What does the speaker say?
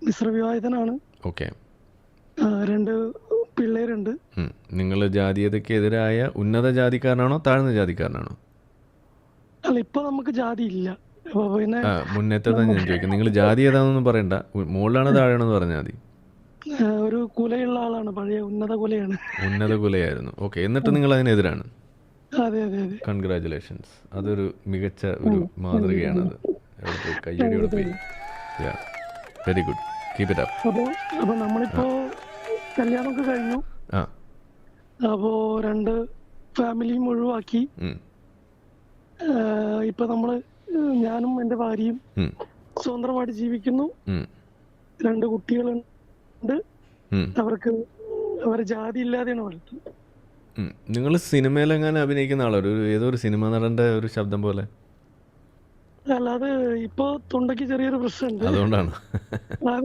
മിശ്രവിവാഹിതനാണ്. Okay. രണ്ട് പിള്ളേരുണ്ട്. നിങ്ങൾ ജാതീയതയ്ക്കെതിരായ ഉന്നത ജാതിക്കാരനാണോ താഴ്ന്ന ജാതിക്കാരനാണോ? അല്ല, ഇപ്പൊ നമുക്ക് ജാതി ഇല്ല. അപ്പൊ പിന്നെ മുന്നേറ്റതാണ് ഞാൻ ചോദിക്കുന്നത്. നിങ്ങൾ ജാതി ഏതാണെന്നൊന്നും പറയണ്ട, മുകളിലാണോ താഴെയാണെന്ന് പറഞ്ഞാൽ മതി. ഒരു കുലയുള്ള ആളാണ്, പഴയ ഉന്നത കുലയാണ്. ഉന്നത കുലയായിരുന്നു. ഓക്കെ. എന്നിട്ട് നിങ്ങൾ അതിനെതിരാണ്. അതെ അതെ അതെ. കൺഗ്രാജുലേഷൻസ്. അതൊരു മികച്ച ഒരു മാതൃകയാണത്. എവിടെ പോയി കയ്യടി എവിടെ പോയി? Yeah, very good, keep it up. അപ്പൊ നമ്മളിപ്പോ കല്യാണമൊക്കെ കഴിഞ്ഞു. ആ, അപ്പോ രണ്ട് ഫാമിലിയും ഒഴിവാക്കി. ഇപ്പൊ നമ്മള് ഞാനും എന്റെ ഭാര്യയും സ്വതന്ത്രമായിട്ട് ജീവിക്കുന്നു. രണ്ട് കുട്ടികളുണ്ട്. അവർക്ക് അവരെ ജാതി ഇല്ലാതെയാണ് വളർത്തുന്നത്. നിങ്ങൾ സിനിമയിലെങ്ങനെ അഭിനയിക്കുന്ന ആളോ? ഏതോ ഒരു സിനിമ നടന്റെ ഒരു ശബ്ദം പോലെ. അല്ലാതെ ഇപ്പൊ തൊണ്ടയ്ക്ക് ചെറിയൊരു പ്രശ്നമുണ്ട്, അതുകൊണ്ടാണ്.